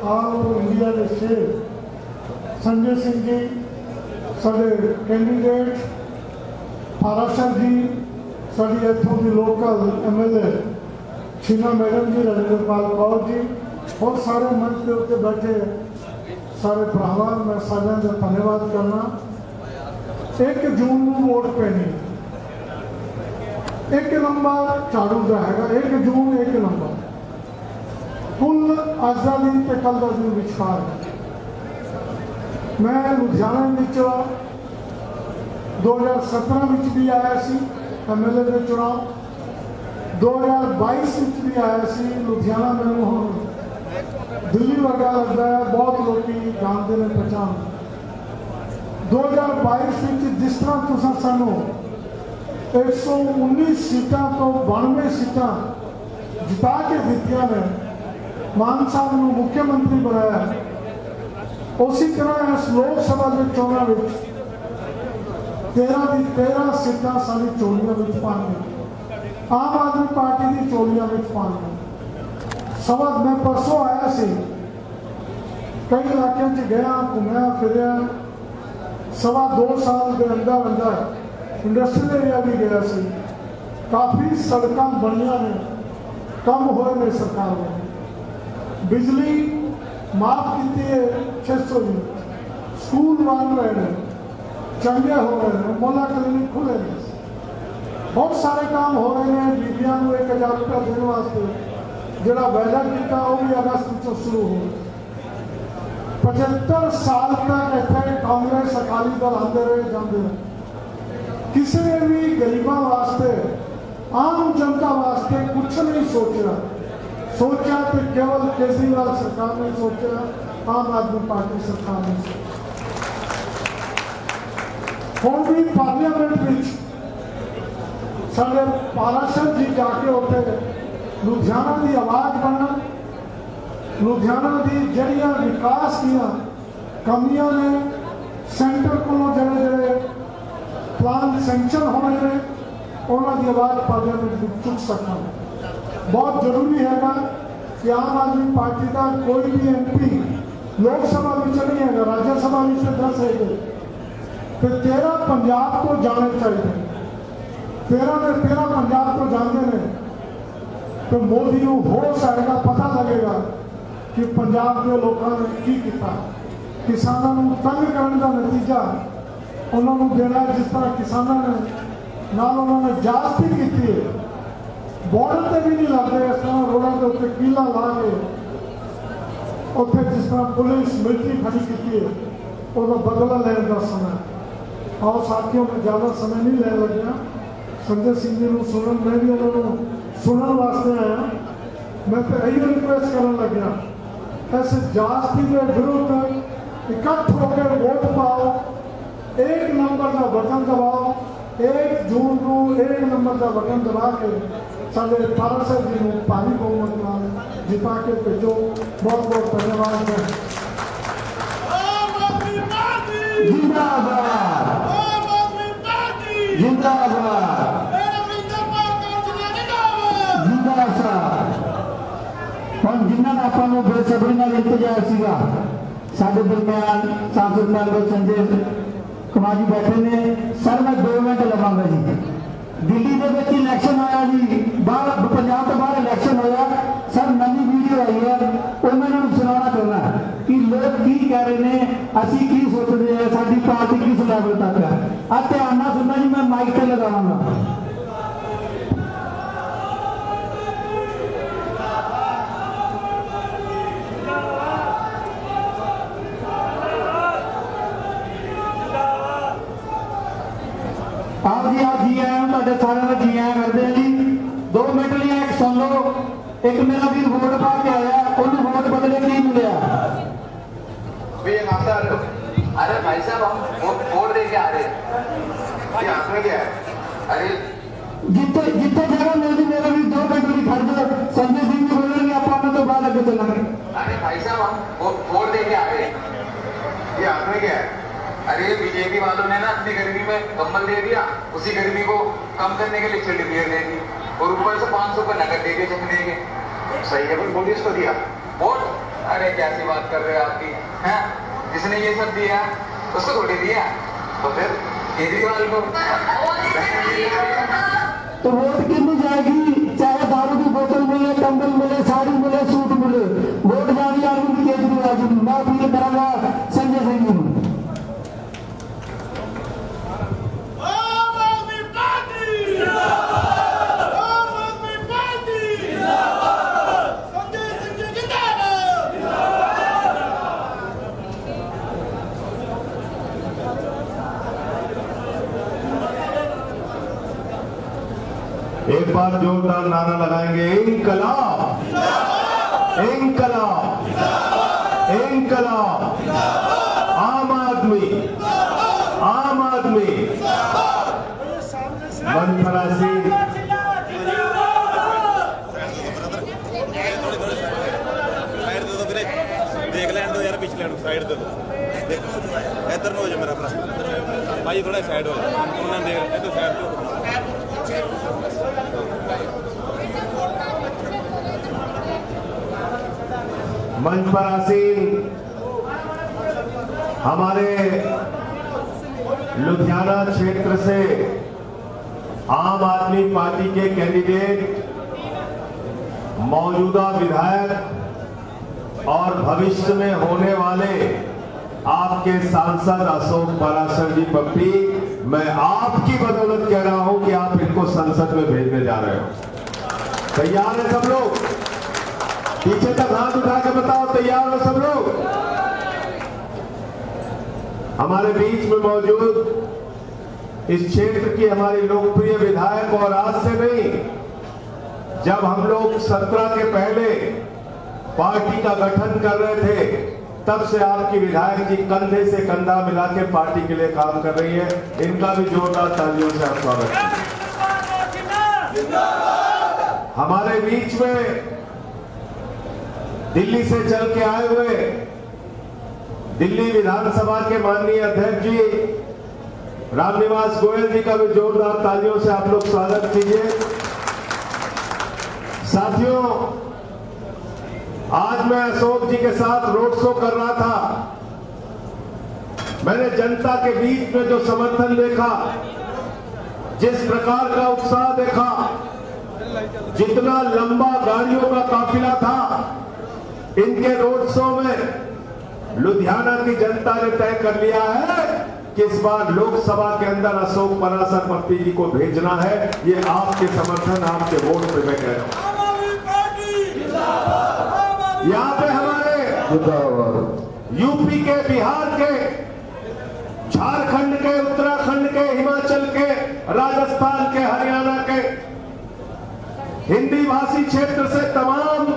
All over India के शेर संजय सिंह जी, साडे कैंडीडेट पाराशर जी, साड़ी इतों की लोकल MLA शीना मैडम जी, राजेंद्रपाल कौर जी और सारे मंच के उत्ते बैठे सारे भरावां, मैं सारिਆਂ ਦਾ धन्यवाद करना। 1 जून को वोट पैनी, 1 नंबर झाड़ू का है, 1 जून 1 नंबर कुल अज का दिन तो कल का दिन विचकार है। मैं लुधियाना 2017 भी आया सी MLA के चुनाव, 2022 भी आया सी। लुधियाना मैंने हम दिल्ली वर्गा लगता है, बहुत लोग जानते हैं पहचान। 2022 जिस तरह तुसा सानू 119 सीटां तो 92 सीटां जिता के दित्तियां ने, मान साहब को मुख्यमंत्री बनाया, उसी तरह इस लोकसभा के चोणों में 13 की 13 सीटां सारी चोलियां में पानी, आम आदमी पार्टी की चोलियां में पानी। सवा मैं परसों आया सी, कई इलाकों च गया, घूमया फिरया, 2.25 साल के अंदर अंदर इंडस्ट्रियल एरिया भी गया सी। काफ़ी सड़कों बनिया ने, कम होए ने सरकार ने, बिजली माफ की है 600 यूनिट, स्कूल बन रहे हैं, चंगे हो रहे हैं, मोहल्ला क्लिनिक खुले हैं, बहुत सारे काम हो रहे हैं। बीबियां को 1000 रुपया देने वास्ते जोड़ा वायदा किया वो भी अगस्त में शुरू हो। 75 साल तक इतने कांग्रेस अकाली दल आते रहे जाते रहे, किसी ने भी गरीबों वास्ते आम जनता वास्ते कुछ नहीं सोचा तो केवल केजरीवाल सरकार ने सोचा, आम आदमी पार्टी सरकार ने सोचा। हम भी पार्लियामेंट में साढ़े पाराशर जी जाके उठे लुधियाना की आवाज़ बना, लुधियाना की जड़ियाँ विकास दियाँ कमियां ने, सेंटर को जड़े जड़े प्लान सेंक्शन होने ने, उन्होंने आवाज़ पार्लियामेंट में चुक सकना बहुत जरूरी है कि आम आदमी पार्टी का कोई भी MP लोकसभा में नहीं है, राज्यसभा में 10 है, तो 13 पंजाब को जाने चाहिए। 13 ने 13 पंजाब को जानते हैं तो मोदी को होश आएगा, पता लगेगा कि पंजाब के लोगों ने की किया। किसानों को तंग करने का नतीजा उन्होंने देना, जिस तरह किसानों ने नाल उन्होंने जाति की है, बॉर्डर से भी नहीं लगते, इस तरह रोडों के उत्ते कीला ला के उत्थे जिस तरह पुलिस मिलिट्री खड़ी की है, उसका बदला लेने का समय। और साथियों में ज़्यादा समय नहीं ले लगे, संजय सिंह जी को सुनन, मैं भी उन्होंने सुनने वास्ते आया। मैं तो यही रिक्वेस्ट करने लग्या, ऐसे जाति के विरुद्ध इकट्ठ होकर वोट पाओ, 1 नंबर का बटन दबाओ, 1 जून को 1 नंबर का बटन दबा के साढ़े पाराशर जी को भारी बहुमत नाल जिता के भेजो। बहुत बहुत धन्यवाद। जिंदाबाद जिंदाबाद हम जिन्होंने आपको बेसब्री इंतजार सीगा, साढ़े दरम्यान सांसद मैंबर संजय कुमार जी बैठे ने। सर मैं 2 मिनट लवांगा जी। दिल्ली के इलैक्शन होया जी, बाहर पंजाब तो बाहर इलैक्शन होया, सर नवी वीडियो आई है, वो मैं सुनाना चाहना कि लोग की कह रहे हैं, असी की सोचते हैं, साडी पार्टी किस लैवल तक है। ध्यान ना सुनना जी, मैं माइक से लगावांगा। आप जी आप जी आए हो, सारे का जी आया करते हैं जी। 2 मिनट लिए एक सुन लो। एक मेरा भी वोट पा के आया, उन्हें वोट बदले नहीं मिले। अरे भाई साहब हम वोट दे के आ रहे हैं, क्या है? अरे जितने जितने जगह मिलती मेरे भी 2 मिनट भी खड़ जाओ, संजय सिंह जी बोलेंगे आप तो बाद आगे चलेंगे। अरे भाई साहब हम वोट दे के आ रहे हैं, ये हाथ में क्या है? अरे बीजेपी वालों ने ना अपनी गर्मी में कम्बल दे दिया, उसी गर्मी को कम करने के लिए सर्टिफिकेट दे दी और ऊपर से 500 का नकद दे दिए चकने के। सही है, बोलिए इसको दिया वोट। अरे क्या सी बात कर रहे हो आपकी हैं? जिसने ये सब दिया उसको थोड़ी दिया, तो फिर केजरीवाल को। तो वोट कितनी जाएगी? चाहे दारू की बोतल मिले, कंबल मिले, साड़ी मिले, सूट मिले, वोट जाएगी अरविंद केजरीवाल जी। मैं अपील करूंगा संजय सिंह जी। एक बार जोरदार नारा लगाएंगे, इंकलाब, इंकलाब, इंकलाब, आम आदमी, आम आदमी। मनफरासी देख लैंड दो यार, पिछले साइड दे दो, इधर में हो जाए मेरा भरा भाई, थोड़ा साइड हो जाए, देख इधर साइड दो। मंच पर आसीन हमारे लुधियाना क्षेत्र से आम आदमी पार्टी के कैंडिडेट, मौजूदा विधायक और भविष्य में होने वाले आपके सांसद अशोक पराशर जी पप्पी, मैं आपकी बदौलत कह रहा हूं कि आप इनको संसद में भेजने जा रहे हो। तैयार है सब लोग? पीछे तक हाथ उठा के बताओ, तैयार हो सब लोग? हमारे बीच में मौजूद इस क्षेत्र की हमारी लोकप्रिय विधायक, और आज से नहीं, जब हम लोग 17 के पहले पार्टी का गठन कर रहे थे, तब से आपकी विधायक जी कंधे से कंधा मिला के पार्टी के लिए काम कर रही है। इनका भी जोरदार तालियों से आप स्वागत कीजिए। हमारे बीच में दिल्ली से चल के आए हुए दिल्ली विधानसभा के माननीय अध्यक्ष जी रामनिवास गोयल जी का भी जोरदार तालियों से आप लोग स्वागत कीजिए। साथियों, आज मैं अशोक जी के साथ रोड शो कर रहा था। मैंने जनता के बीच में जो समर्थन देखा, जिस प्रकार का उत्साह देखा, जितना लंबा गाड़ियों का काफिला था इनके रोड शो में, लुधियाना की जनता ने तय कर लिया है कि इस बार लोकसभा के अंदर अशोक पराशर पप्पी जी को भेजना है। ये आपके समर्थन, आपके वोट पे मैं कह रहा हूं। यहाँ पे हमारे यूपी के, बिहार के, झारखंड के, उत्तराखंड के, हिमाचल के, राजस्थान के, हरियाणा के हिंदी भाषी क्षेत्र से तमाम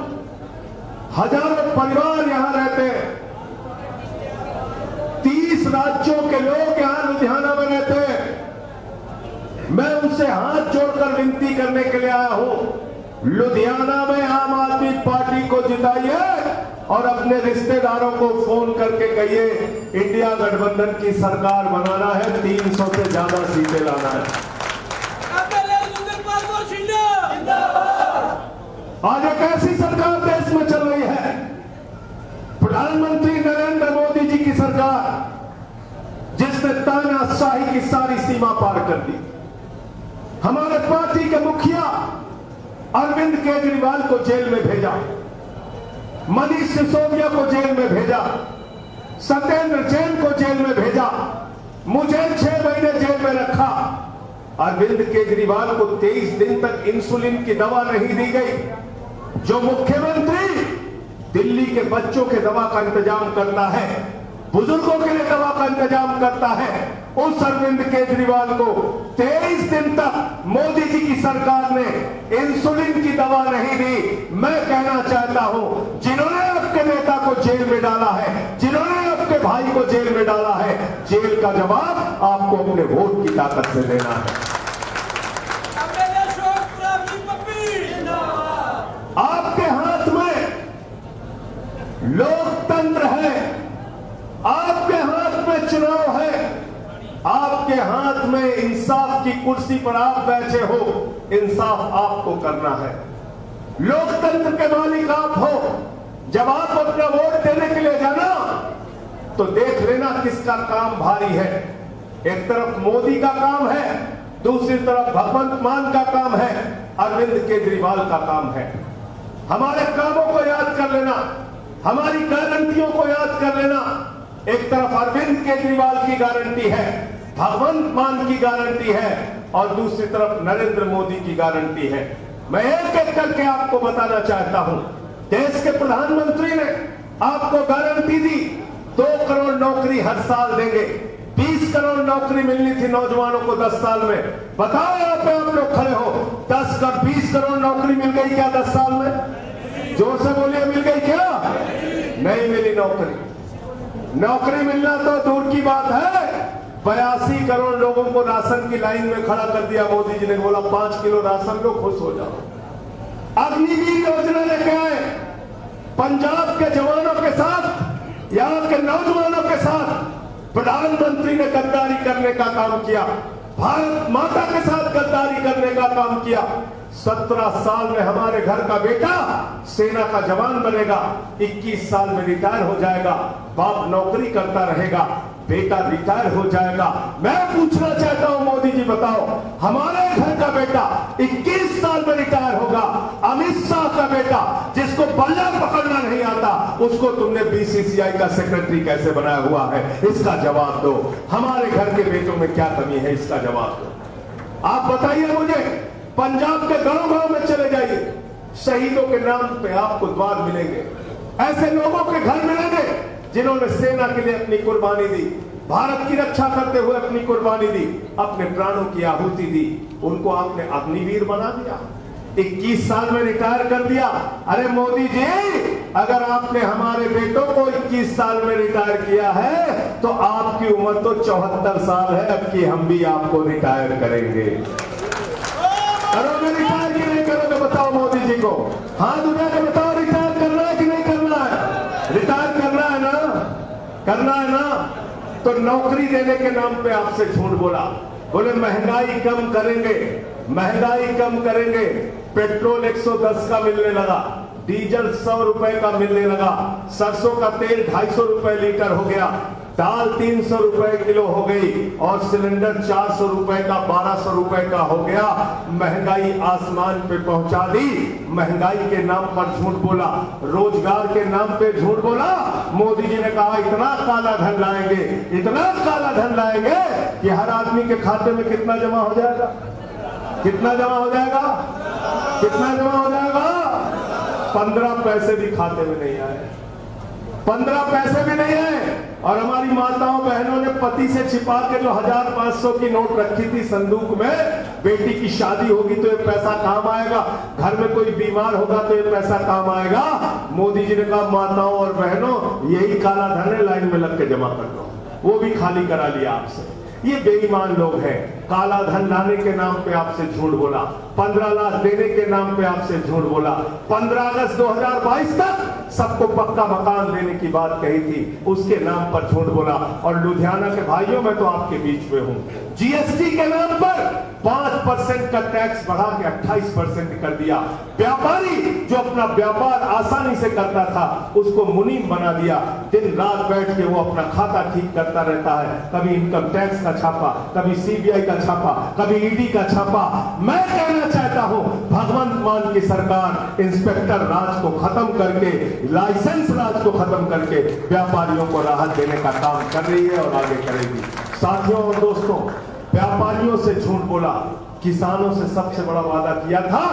हजारों परिवार यहां रहते हैं। 30 राज्यों के लोग यहां लुधियाना में रहते हैं। मैं उनसे हाथ जोड़कर विनती करने के लिए आया हूं, लुधियाना में आम आदमी पार्टी को जिताइए और अपने रिश्तेदारों को फोन करके कहिए इंडिया गठबंधन की सरकार बनाना है, 300 से ज्यादा सीटें लाना है। आज एक ऐसी सरकार देश में चल रही है, प्रधानमंत्री नरेंद्र मोदी जी की सरकार, जिसने तानाशाही की सारी सीमा पार कर दी। हमारे पार्टी के मुखिया अरविंद केजरीवाल को जेल में भेजा, मनीष सिसोदिया को जेल में भेजा, सत्येंद्र जैन को जेल में भेजा, मुझे 6 महीने जेल में रखा। अरविंद केजरीवाल को 23 दिन तक इंसुलिन की दवा नहीं दी गई। जो मुख्यमंत्री दिल्ली के बच्चों के दवा का इंतजाम करता है, बुजुर्गों के लिए दवा का इंतजाम करता है, उस अरविंद केजरीवाल को 23 दिन तक मोदी जी की सरकार ने इंसुलिन की दवा नहीं दी। मैं कहना चाहता हूं, जिन्होंने आपके नेता को जेल में डाला है, जिन्होंने आपके भाई को जेल में डाला है, जेल का जवाब आपको अपने वोट की ताकत से देना है। आपके हाथ में लोकतंत्र है, आपके हाथ में चुनाव है, आपके हाथ में इंसाफ की कुर्सी पर आप बैठे हो, इंसाफ आपको करना है। लोकतंत्र के मालिक आप हो, जब आप अपना वोट देने के लिए जाना तो देख लेना किसका काम भारी है। एक तरफ मोदी का काम है, दूसरी तरफ भगवंत मान का काम है, अरविंद केजरीवाल का काम है। हमारे कामों को याद कर लेना, हमारी गारंटियों को याद कर लेना। एक तरफ अरविंद केजरीवाल की गारंटी है, भगवंत मान की गारंटी है, और दूसरी तरफ नरेंद्र मोदी की गारंटी है। मैं एक एक करके आपको बताना चाहता हूं। देश के प्रधानमंत्री ने आपको गारंटी दी 2 करोड़ नौकरी हर साल देंगे। 20 करोड़ नौकरी मिलनी थी नौजवानों को 10 साल में। बताओ यहाँ पे आप लोग खड़े हो, 20 करोड़ नौकरी मिल गई क्या 10 साल में? जोर से बोलिए, मिल गई क्या? नहीं मिली नौकरी। नौकरी मिलना तो दूर की बात है, 82 करोड़ लोगों को राशन की लाइन में खड़ा कर दिया मोदी जी ने। बोला 5 किलो राशन लो, खुश हो जाओ। अग्निवीर योजना लेके आए, पंजाब के जवानों के साथ, यहाँ के नौजवानों के साथ प्रधानमंत्री ने गद्दारी करने का काम किया, भारत माता के साथ गद्दारी करने का काम किया। 17 साल में हमारे घर का बेटा सेना का जवान बनेगा, 21 साल में रिटायर हो जाएगा। बाप नौकरी करता रहेगा, बेटा रिटायर हो जाएगा। मैं पूछना चाहता हूं मोदी जी, बताओ, हमारे घर का बेटा 21 साल में रिटायर होगा, अमित शाह का बेटा जिसको बल्ला पकड़ना नहीं आता, उसको तुमने बीसीसीआई का सेक्रेटरी कैसे बनाया हुआ है? इसका जवाब दो। हमारे घर के बेटों में क्या कमी है, इसका जवाब दो। आप बताइए मुझे। पंजाब के गांव-गांव में चले जाइए, शहीदों के नाम पे आपको द्वार मिलेंगे। ऐसे लोगों के घर मिलेंगे जिन्होंने सेना के लिए अपनी कुर्बानी दी, भारत की रक्षा करते हुए अपनी कुर्बानी दी, अपने प्राणों की आहुति दी। उनको आपने अग्निवीर बना दिया, 21 साल में रिटायर कर दिया। अरे मोदी जी, अगर आपने हमारे बेटों को 21 साल में रिटायर किया है तो आपकी उम्र तो 74 साल है। अब की हम भी आपको रिटायर करेंगे। करोगे रिटायर कि नहीं करोगे? बताओ मोदी जी को, हाथ उठा के बताओ, रिटायर करना है कि नहीं करना है? रिटायर करना है ना? करना है ना? तो नौकरी देने के नाम पे आपसे झूठ बोला। बोले महंगाई कम करेंगे, महंगाई कम करेंगे। पेट्रोल 110 का मिलने लगा, डीजल 100 रुपए का मिलने लगा, सरसों का तेल 250 रुपए लीटर हो गया, दाल 300 रुपए किलो हो गई, और सिलेंडर 400 रुपए का 1200 रुपए का हो गया। महंगाई आसमान पे पहुंचा दी। महंगाई के नाम पर झूठ बोला, रोजगार के नाम पे झूठ बोला। मोदी जी ने कहा इतना काला धन लाएंगे, इतना काला धन लाएंगे कि हर आदमी के खाते में कितना जमा हो जाएगा? कितना जमा हो जाएगा? कितना जमा हो जाएगा? 15 पैसे भी खाते में नहीं आए, 15 पैसे भी नहीं है। और हमारी माताओं बहनों ने पति से छिपा के जो 1500 की नोट रखी थी संदूक में, बेटी की शादी होगी तो ये पैसा काम आएगा, घर में कोई बीमार होगा तो ये पैसा काम आएगा। मोदी जी ने कहा माताओं और बहनों, यही काला धन है, लाइन में लग के जमा कर दो। वो भी खाली करा लिया आपसे। ये बेईमान लोग हैं। काला धन लाने के नाम पे आपसे झूठ बोला, 15 लाख देने के नाम पे आपसे झूठ बोला। 15 अगस्त 2022 तक सबको पक्का मकान देने की बात कही थी, उसके नाम पर झूठ बोला। और लुधियाना के भाइयों, मैं तो आपके बीच में हूं, जीएसटी के नाम पर 5% का टैक्स बढ़ा के 28% कर दिया। व्यापारी जो अपना व्यापार आसानी से करता था उसको मुनीम बना दिया। दिन रात बैठ के वो अपना खाता ठीक करता रहता है, कभी इनकम टैक्स का छापा, कभी सीबीआई का छापा, कभी ईडी का छापा। मैं कहना चाहता हूं, भगवंत मान की सरकार इंस्पेक्टर राज को खत्म करके, लाइसेंस राज को खत्म करके व्यापारियों को राहत देने का काम कर रही है और आगे करेगी। साथियों और दोस्तों, व्यापारियों से झूठ बोला, किसानों से सबसे बड़ा वादा किया था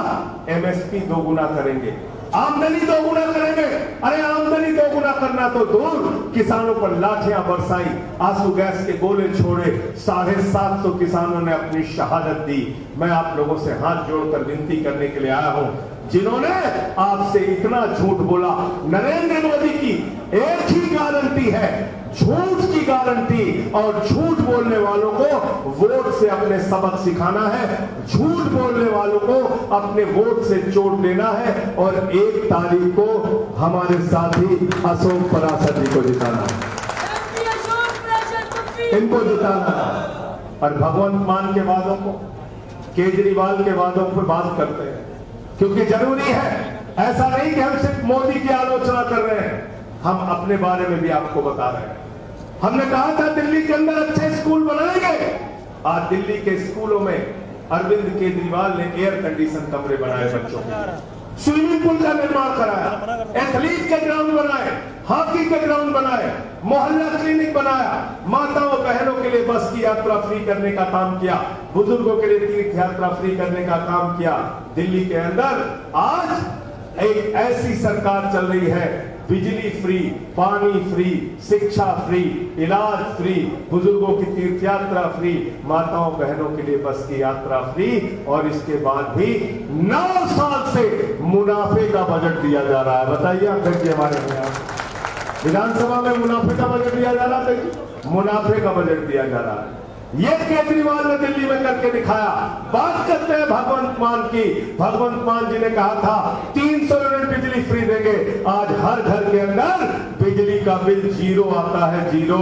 एमएसपी दोगुना करेंगे, आमदनी दोगुना करेंगे। अरे आमदनी दोगुना करना तो दूर, किसानों पर लाठियां बरसाई, आंसू गैस के गोले छोड़े, 750 किसानों ने अपनी शहादत दी। मैं आप लोगों से हाथ जोड़कर विनती करने के लिए आया हूं, जिन्होंने आपसे इतना झूठ बोला, नरेंद्र मोदी की एक ही गारंटी है, झूठ की गारंटी। और झूठ बोलने वालों को वोट से अपने सबक सिखाना है, झूठ बोलने वालों को अपने वोट से चोट देना है, और 1 तारीख को हमारे साथी अशोक पराशर जी को जिताना है, इनको जिताना है। और भगवंत मान के वादों को, केजरीवाल के वादों पर बात करते हैं, क्योंकि जरूरी है ऐसा नहीं कि हम सिर्फ मोदी की आलोचना कर रहे हैं, हम अपने बारे में भी आपको बता रहे हैं। हमने कहा था दिल्ली के अंदर अच्छे स्कूल बनाएंगे, आज दिल्ली के स्कूलों में अरविंद केजरीवाल ने एयर कंडीशन कमरे बनाए बच्चों के, स्विमिंग पूल का निर्माण कराया, एथलीट के ग्राउंड बनाए, हॉकी के ग्राउंड बनाए, मोहल्ला क्लिनिक बनाया, माताओं बहनों के लिए बस की यात्रा फ्री करने का काम किया, बुजुर्गों के लिए तीर्थ यात्रा फ्री करने का काम किया। दिल्ली के अंदर आज एक ऐसी सरकार चल रही है, बिजली फ्री, पानी फ्री, शिक्षा फ्री, इलाज फ्री, बुजुर्गों की तीर्थ यात्रा फ्री, माताओं बहनों के लिए बस की यात्रा फ्री, और इसके बाद भी 9 साल से मुनाफे का बजट दिया जा रहा है। बताइए अध्यक्ष जी, हमारे विधानसभा में मुनाफे का बजट दिया जा रहा है, मुनाफे का बजट दिया जा रहा है। ये केजरीवाल ने दिल्ली में करके दिखाया। बात करते हैं भगवंत मान की। भगवंत मान जी ने कहा था 300 यूनिट बिजली फ्री देंगे, आज हर घर के अंदर बिजली का बिल 0 आता है, 0।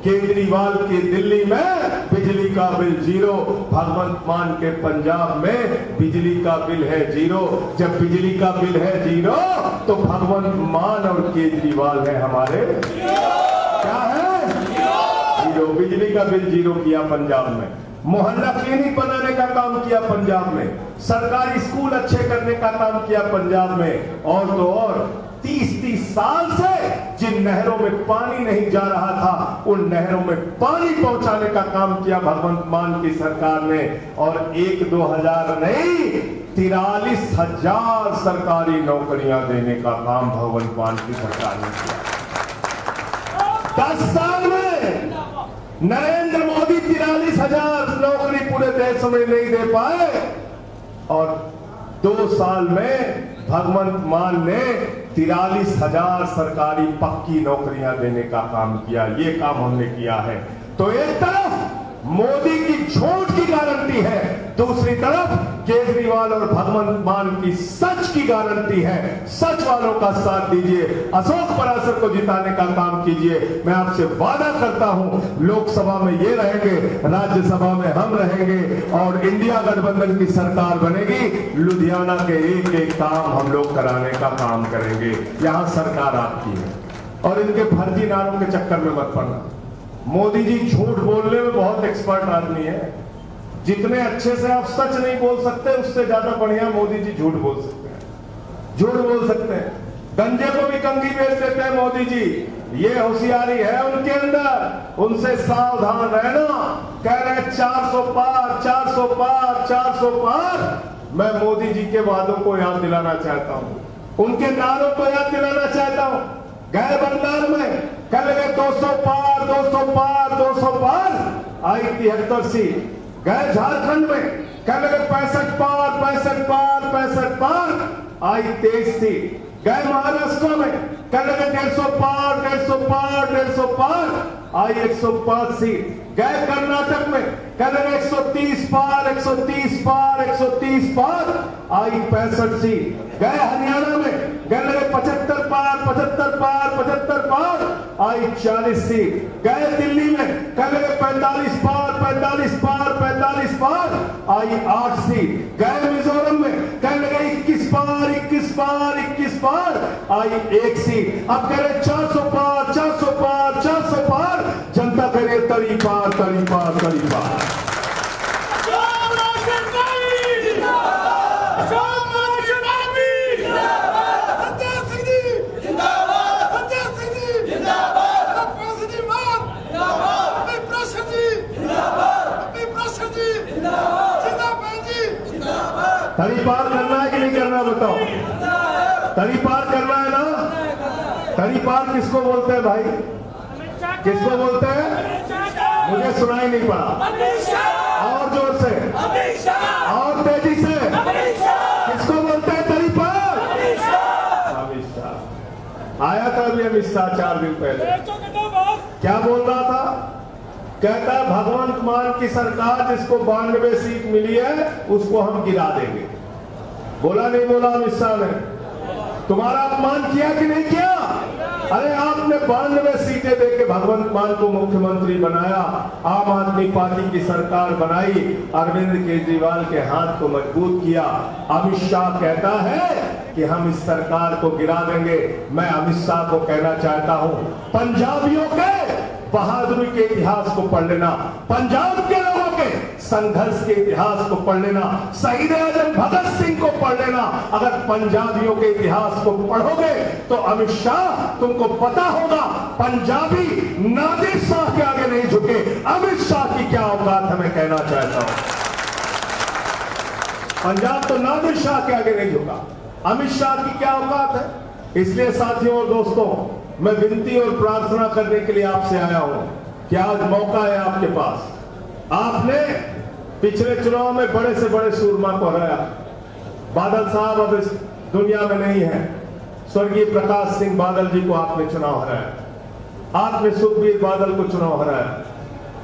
केजरीवाल की दिल्ली में बिजली का बिल 0, भगवंत मान के पंजाब में बिजली का बिल है 0। जब बिजली का बिल है 0 तो भगवंत मान और केजरीवाल है हमारे क्या है, 0। बिजली का बिल 0 किया पंजाब में, मोहल्ला क्लिनिक बनाने का काम किया पंजाब में, सरकारी स्कूल अच्छे करने का काम किया पंजाब में, और तो और 30-30 साल से जिन नहरों में पानी नहीं जा रहा था उन नहरों में पानी पहुंचाने का काम किया भगवंत मान की सरकार ने। और 1-2 हजार नहीं, 43,000 सरकारी नौकरियां देने का काम भगवंत मान की सरकार ने किया। 10 साल में नरेंद्र मोदी 43,000 नौकरी पूरे देश में नहीं दे पाए, और 2 साल में भगवंत मान ने 43,000 सरकारी पक्की नौकरियां देने का काम किया। ये काम हमने किया है। तो एक तरफ मोदी की झूठ की गारंटी है, दूसरी तरफ केजरीवाल और भगवंत मान की सच की गारंटी है। सच वालों का साथ दीजिए, अशोक पराशर को जिताने का काम कीजिए। मैं आपसे वादा करता हूं, लोकसभा में ये रहेंगे, राज्यसभा में हम रहेंगे, और इंडिया गठबंधन की सरकार बनेगी। लुधियाना के एक-एक काम हम लोग कराने का काम करेंगे। यहां सरकार आपकी है, और इनके फर्जी नारों के चक्कर में मत पड़ना। मोदी जी झूठ बोलने में बहुत एक्सपर्ट आदमी है। जितने अच्छे से आप सच नहीं बोल सकते, उससे ज्यादा बढ़िया मोदी जी झूठ बोल सकते हैं। झूठ बोल सकते हैं, गंजे को भी कंघी बेच देते हैं मोदी जी। ये होशियारी है उनके अंदर, उनसे सावधान रहना। कह रहे 400 पार, 400 पार, 400 पार। मैं मोदी जी के वादों को याद दिलाना चाहता हूं, उनके नारों को याद दिलाना चाहता हूं। गए बंगाल में कह लगे 200 पार, 200 पार, 200 पार, आई 73 सीट। गए झारखंड में कह लगे 65 पार, 65 पार, 65 पार, आई 23 सीट। गए महाराष्ट्र में कह लगे 150 पार, 150 पार, 150 पार, आई 105 सीट। गए कर्नाटक में कह लगे 130 पार, 130 पार, 130 पार, आई 65 सीट। गए हरियाणा में कह लगे 75 पार, 75 पार, 75 पार, आई 40 सीट। गए दिल्ली में कह लगे 45 पार, 45 पार, 45 पार, आई 8 सीट। गए मिजोरम में कह लगे 21 पार, 21 पार, 21 पार, आई 1 सीट। अब कह रहे 400 पार, 400 पार, 400 पार, जनता कह रही तरी पार, तरी पार, तरी पार। तरी पार करना है कि नहीं करना, बताओ। तरी पार करना है ना? तरी पार किसको बोलते हैं भाई, किसको बोलते हैं? मुझे सुनाई नहीं पड़ा, और जोर से, और तेजी से। किसको बोलते हैं तरी पार? अमित शाह आया था अभी, अमित शाह 4 दिन पहले क्या बोल रहा था? कहता है भगवंत मान की सरकार जिसको 92 सीट मिली है उसको हम गिरा देंगे। बोला नहीं बोला अमित शाह ने? तुम्हारा अपमान किया कि नहीं किया? अरे आपने 92 सीटें देके भगवंत मान को मुख्यमंत्री बनाया, आम आदमी पार्टी की सरकार बनाई, अरविंद केजरीवाल के हाथ को मजबूत किया। अमित शाह कहता है कि हम इस सरकार को गिरा देंगे। मैं अमित शाह को कहना चाहता हूं, पंजाबियों के बहादुरी के इतिहास को पढ़ लेना, पंजाब के लोगों के संघर्ष के इतिहास को पढ़ लेना, शहीद आजम भगत सिंह को पढ़ लेना। अगर पंजाबियों के इतिहास को पढ़ोगे तो अमित शाह तुमको पता होगा, पंजाबी नादिर शाह के आगे नहीं झुके। अमित शाह की क्या औकात है, मैं कहना चाहता हूं। पंजाब तो नादिर शाह के आगे नहीं झुका, अमित शाह की क्या औकात है। इसलिए साथियों और दोस्तों, मैं विनती और प्रार्थना करने के लिए आपसे आया हूं कि आज मौका है आपके पास। आपने पिछले चुनाव में बड़े से बड़े सूरमा को हराया। बादल साहब अब इस दुनिया में नहीं है, स्वर्गीय प्रकाश सिंह बादल जी को आपने चुनाव हराया, आपने सुखबीर बादल को चुनाव हराया,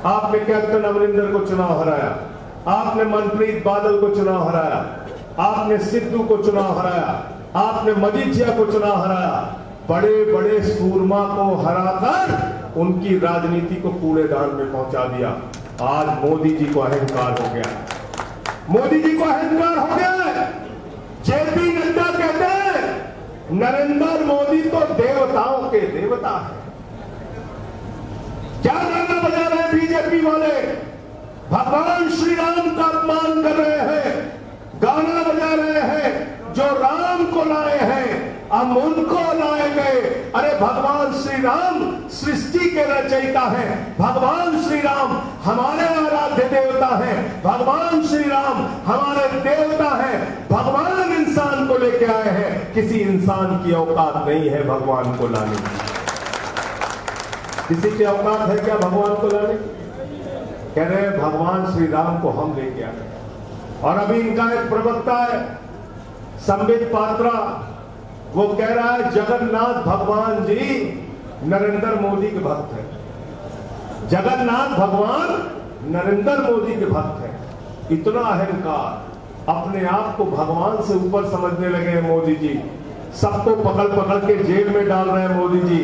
आपने कैप्टन अमरिंदर को चुनाव हराया, आपने मनप्रीत बादल को चुनाव हराया, आपने सिद्धू को चुनाव हराया, आपने मजीठिया को चुनाव हराया। बड़े बड़े सूरमा को हराकर उनकी राजनीति को कूड़ेदान में पहुंचा दिया। आज मोदी जी को अहंकार हो गया, मोदी जी को अहंकार हो गया। जेपी नड्डा कहते हैं नरेंद्र मोदी तो देवताओं के देवता है। क्या गाना बजा रहे हैं बीजेपी वाले? भगवान श्री राम का अपमान कर रहे हैं, गाना बजा रहे हैं जो राम को लाए हैं हम उनको लाएंगे। अरे भगवान श्री राम सृष्टि के रचयिता हैं, भगवान श्री राम हमारे आराध्य देवता हैं, भगवान श्री राम हमारे देवता हैं। भगवान इंसान को लेके आए हैं, किसी इंसान की औकात नहीं है भगवान को लाने की। किसी की औकात है क्या भगवान को लाने की? कह रहे हैं भगवान श्री राम को हम लेके आए। और अभी इनका एक प्रवक्ता है संबित पात्रा, वो कह रहा है जगन्नाथ भगवान जी नरेंद्र मोदी के भक्त हैं। जगन्नाथ भगवान नरेंद्र मोदी के भक्त हैं। इतना अहंकार, अपने आप को भगवान से ऊपर समझने लगे हैं मोदी जी। सबको पकड़ पकड़ के जेल में डाल रहे हैं मोदी जी।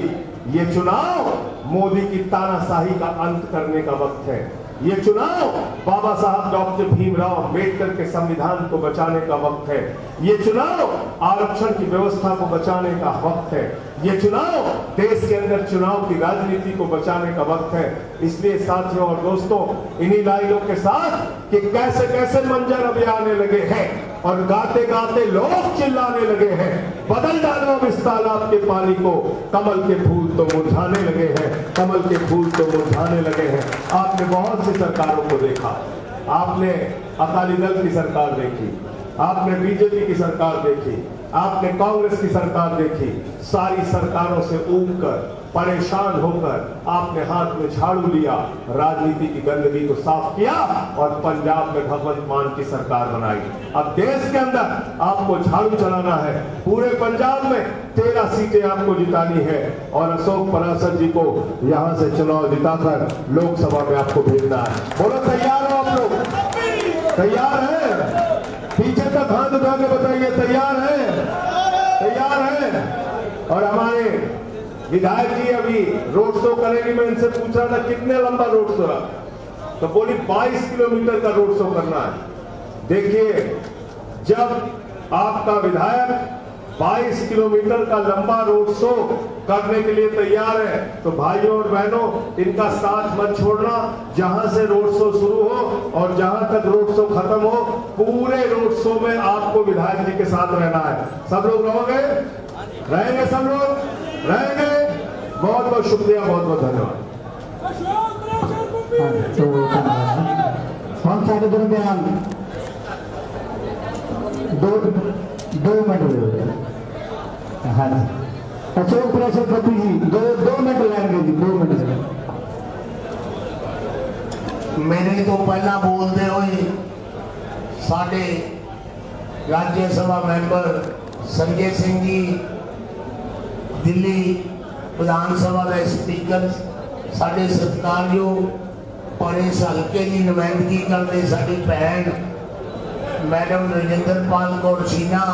ये चुनाव मोदी की तानाशाही का अंत करने का वक्त है। ये चुनाव बाबा साहब डॉक्टर भीमराव अंबेडकर के संविधान को बचाने का वक्त है। ये चुनाव आरक्षण की व्यवस्था को बचाने का वक्त है। ये चुनाव देश के अंदर चुनाव की राजनीति को बचाने का वक्त है। इसलिए साथियों और दोस्तों, इन्हीं लाइनों के साथ कि कैसे कैसे मंजर अभी आने लगे हैं और गाते गाते लोग चिल्लाने लगे हैं, बदल डालो अब इस तालाब के पानी को, कमल के फूल तो मुरझाने लगे हैं, कमल के फूल तो मुरझाने लगे हैं। आपने बहुत सी सरकारों को देखा, आपने अकाली दल की सरकार देखी, आपने बीजेपी की सरकार देखी, आपने कांग्रेस की सरकार देखी। सारी सरकारों से ऊब कर, परेशान होकर आपने हाथ में झाड़ू लिया, राजनीति की गंदगी को साफ किया और पंजाब में भगवंत मान की सरकार बनाई। अब देश के अंदर आपको झाड़ू चलाना है। पूरे पंजाब में 13 सीटें आपको जितानी है और अशोक पराशर जी को यहां से चुनाव जिताकर लोकसभा में आपको भेजना है। बोलो तैयार हो आप लोग? तैयार है? पीछे तक हाथ उठा के बताइए तैयार है? तैयार है? और हमारे विधायक जी अभी रोड शो करेंगे। मैं इनसे पूछ रहा था कितने लंबा रोड शो है, तो बोली 22 किलोमीटर का रोड शो करना है। देखिए, जब आपका विधायक 22 किलोमीटर का लंबा रोड शो करने के लिए तैयार है तो भाइयों और बहनों, इनका साथ मत छोड़ना। जहां से रोड शो शुरू हो और जहां तक रोड शो खत्म हो, पूरे रोड शो में आपको विधायक जी के साथ रहना है। सब लोग रहोगे? रहेंगे? सब लोग रहेंगे? बहुत बहुत शुक्रिया, बहुत बहुत धन्यवाद। हम सारे दरमियान 2 मिनट। हाँ जी, अशोक प्रजापति जी 2 मिनट लेंगे जी, 2 मिनट। मेरे तो पहला बोलते हुए साढ़े राज्य सभा मैंबर संजय सिंह जी, दिल्ली विधान सभा के स्पीकर, साढ़े सत्कारयोग और इस हल्के की नुमाइंदगी करते साड़ी भैन मैडम रजिंदर पाल कौर सीना।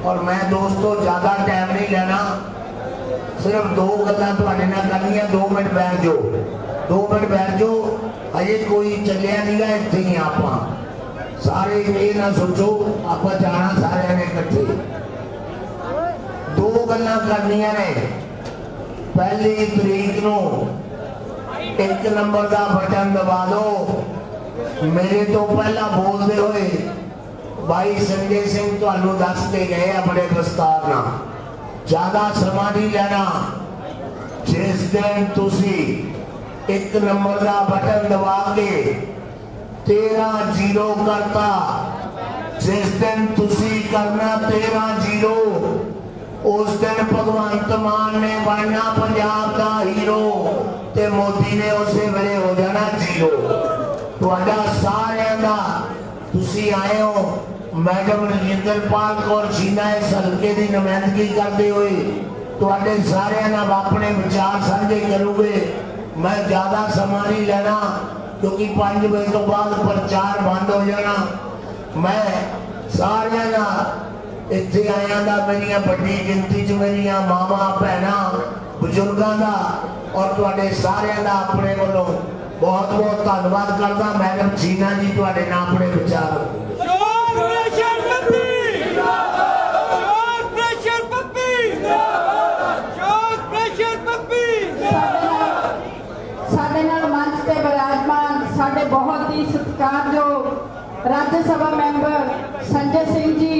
और मैं दोस्तों ज़्यादा टाइम नहीं लेना, सिर्फ 2 गल्लां तुहाडे नाल करनियां। 2 मिनट बैठ जाओ, 2 मिनट बैठ जाओ। अजे कोई चलिया नहीं गा, इत्थे ही आपां सारे ये ना सोचो आप जाना सारे ने इकट्ठे। दो गल्लां करनियां ने। पहली तरीक नूं 1 नंबर का बटन दबा दो। मेरे तो पहला बोलते हुए भाई संजय सिंह तुहानू दस के गए अपने विस्तार नाल, ज्यादा समा नहीं लेना। जिस दिन तुसी 1 नंबर का बटन दबा के 13-0 करता, जिस दिन तुसी करना 13-0, उस दिन भगवंत मान ने बनना पंजाब का हीरो ते मोदी ने उसे वेले हो जाना 0। तुहाडा सारिਆਂ ਦਾ ਤੁਸੀਂ आए हो मैडम रजिंदर पाल कौर छीना इस हल्के की नुमाइंदगी करते हुए तुहाडे सारिਆਂ ਨਾਲ अपने विचार साझे करूंगे। मैं ज्यादा समा नहीं लेना क्योंकि 5 बजे तो बाद प्रचार बंद हो जाना। मैं सारिਆਂ ਨਾਲ इत्थे आया दा मेरिया बड़ी गिनती च मेरिया मामा भैना बजुर्गों का और तुहाडे सारिਆਂ ਦਾ अपने वालों बहुत बहुत धन्यवाद करता। मैडम छीना जी तुहाडे नाल अपने विचार ਸਾਡੇ ਨਾਲ ਮੰਚ ਤੇ ਵਿਰਾਜਮਾਨ ਸਾਡੇ ਬਹੁਤ ਹੀ ਸਤਿਕਾਰਯੋਗ ਰਾਜ ਸਭਾ ਮੈਂਬਰ ਸੰਜੇ ਸਿੰਘ ਜੀ,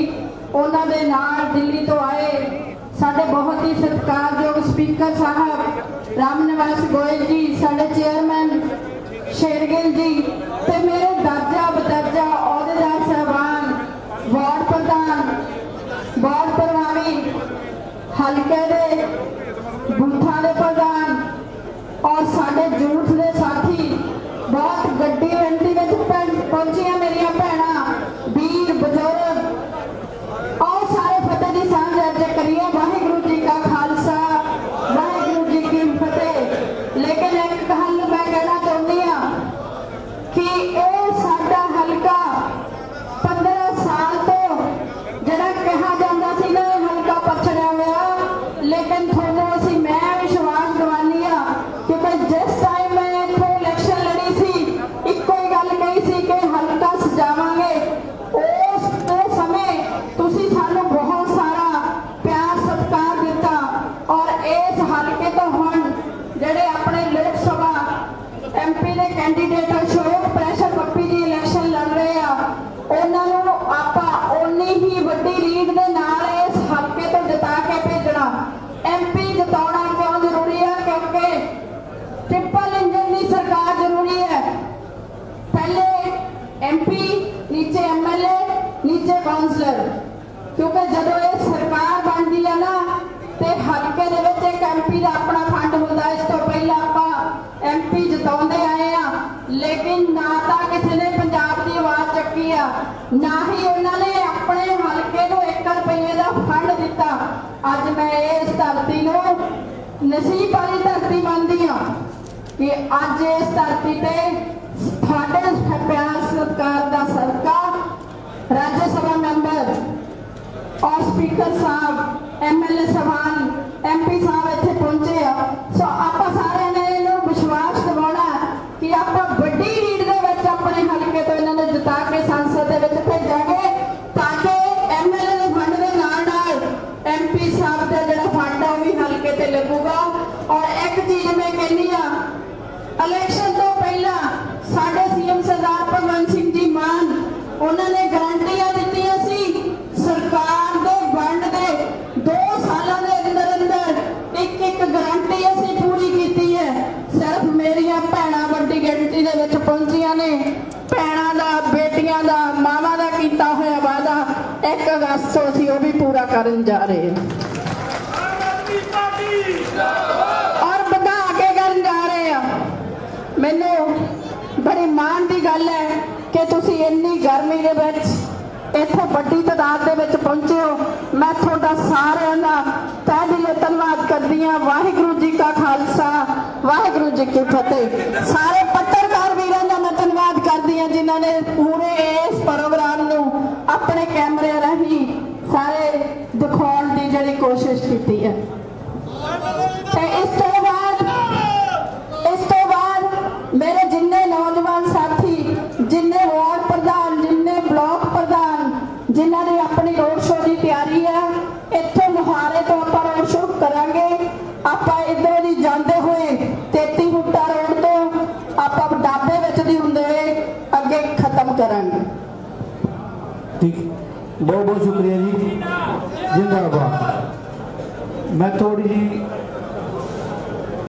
ਉਹਨਾਂ ਦੇ ਨਾਲ ਦਿੱਲੀ ਤੋਂ ਆਏ ਸਾਡੇ ਬਹੁਤ ਹੀ ਸਤਿਕਾਰਯੋਗ ਸਪੀਕਰ ਸਾਹਿਬ ਰਾਮ ਨਿਵਾਸ ਗੋਇਲ ਜੀ, ਸਾਡੇ ਚੇਅਰਮੈਨ ਸ਼ੇਰਗਿੱਲ ਜੀ ਤੇ ਮੇਰੇ ਦਰਜਾ ਬਦਰਜਾ ਅਹੁਦੇਦਾਰ ਸਾਹਿਬਾਨ, ਵਾਰਡ ਪ੍ਰਧਾਨ, ਵਾਰਡ ਪ੍ਰਭਾਰੀ, ਹਲਕੇ ਦੇ ਬੂਥਾਂ ਦੇ ਪ੍ਰਧਾਨ और साढ़े जूथ के साथी, बहुत गड्डी गिनती में पहुंचिया मेरिया भैना, वीर बजुर्ग और सारे फतेह की सांझ अज करिए। वाहिगुरू जी का खालसा, वाहिगुरू जी की फतेह। लेकिन एक गल मैं कहना चाहती हाँ कि ये साडा हलका 15 साल तो जिहड़ा कहा जाता सी ना हलका पछड़िया हुआ, लेकिन थोड़ा असीं मैं विश्वास दिवानी हाँ क्योंकि जिस टाइम मैं इत्थों इलेक्शन लड़ी सी इक्को ही गल कही सी कि हल्का सजावांगे। उस समय तुसी सानू बहुत सारा प्यार सत्कार दिता और इस हल्के तो हुण जिहड़े अपने लोक सभा MP दे कैंडीडेट शोएब प्रैशर पप्पी जी इलेक्शन लड़ रहे आ, उन्हां नूं आपां उन्नी ही वड्डी लीड दे नाल इस हल्के तो जिता के भेजना। MP जिताउणा क्यों जरूरी है? क्योंकि ट्रिपल इंजन की सरकार जरूरी है। पहले MP, नीचे MLA, नीचे काउंसलर, क्योंकि जदों ये सरकार बनती है ना तो हल्के दे विच एक MP का अपना फंड होता है। इस तो पहले आपां MP जिताउंदे आए हैं, लेकिन ना तो किसी ने पंजाब की आवाज़ चुकी आ, ना ही उन्होंने अपने हल्के को 1 रुपये का फंड दिता। अज मैं इस धरती को नसीब वाली धरती मानती हाँ कि अज इस धरती पे थाडे प्यार सत्कार का सदका राज्य सभा मैंबर और स्पीकर साहब, MLA साहबान, MP साहब इत्थे पहुंचे आ। सो आप सारे ने इन्हूं विश्वास दिवाउणा कि आप वड्डी लीड दे विच अपने हलके तो इन्हां नूं जिता के संसद दे विच भेजांगे ताकि MLA दे फंड दे नाल MP साहब का जिहड़ा फंड है भी हलके ते लगूगा। और एक चीज मैं कहनी हाँ, इलेक्शन तो पहला साडे CM सरदार भगवंत सिंह जी मान उन्होंने गारंटियां दित्तियां सी सरकार दे वंड दे 2 सालों के अंदर अंदर एक गारंटी असीं पूरी कीती है। सिर्फ मेरिया भैणां वड्डी गिणती दे विच पहुंचियां ने, भैणां दा, बेटियां दा, मावां दा कीता होया वादा 1 अगस्त तो असीं ओह भी पूरा करन जा रहे हैं और बढ़ा के करन जा रहे हैं। मैनूं बड़ी मान की गल है कि तुसी इन्नी गर्मी दे विच इत्थों बड़ी तादाद दे विच पहुंचे हो। मैं तुहाडा सारिआं दा तहे दिलों धन्नवाद करदी हां। वाहिगुरू जी का खालसा, वाहिगुरू जी की फतेह। सारे पत्रकार वीरां दा मैं धन्नवाद करदी हां जिन्हां ने पूरे इस प्रोग्राम नूं अपने कैमरे राहीं सारे दिखाउण दी जिहड़ी कोशिश कीती है। ते इस तो बाद मेरे जिन्ने नौजवान साथी, जिन्ने वार्ड प्रधान, जिन्ने ਜਿਨ੍ਹਾਂ ਦੀ ਆਪਣੀ ਰੋਡ ਸ਼ੋਅ ਦੀ ਤਿਆਰੀ ਹੈ। ਇੱਥੋਂ ਮੁਹਾਰੇ ਤੋਂ ਆਪਾਂ ਰੋਡ ਸ਼ੋਅ ਕਰਾਂਗੇ। ਆਪਾਂ ਇੱਧਰੋਂ ਦੀ ਜਾਂਦੇ ਹੋਏ 33 ਫੁੱਟਾ ਰੋਡ ਤੋਂ ਆਪਾਂ ਡਾਬੇ ਵਿੱਚ ਦੀ ਹੁੰਦੇ ਹੋਏ ਅੱਗੇ ਖਤਮ ਕਰਾਂਗੇ। ठीक, बहुत बहुत शुक्रिया जी, जिंदाबाद। मैं थोड़ी जी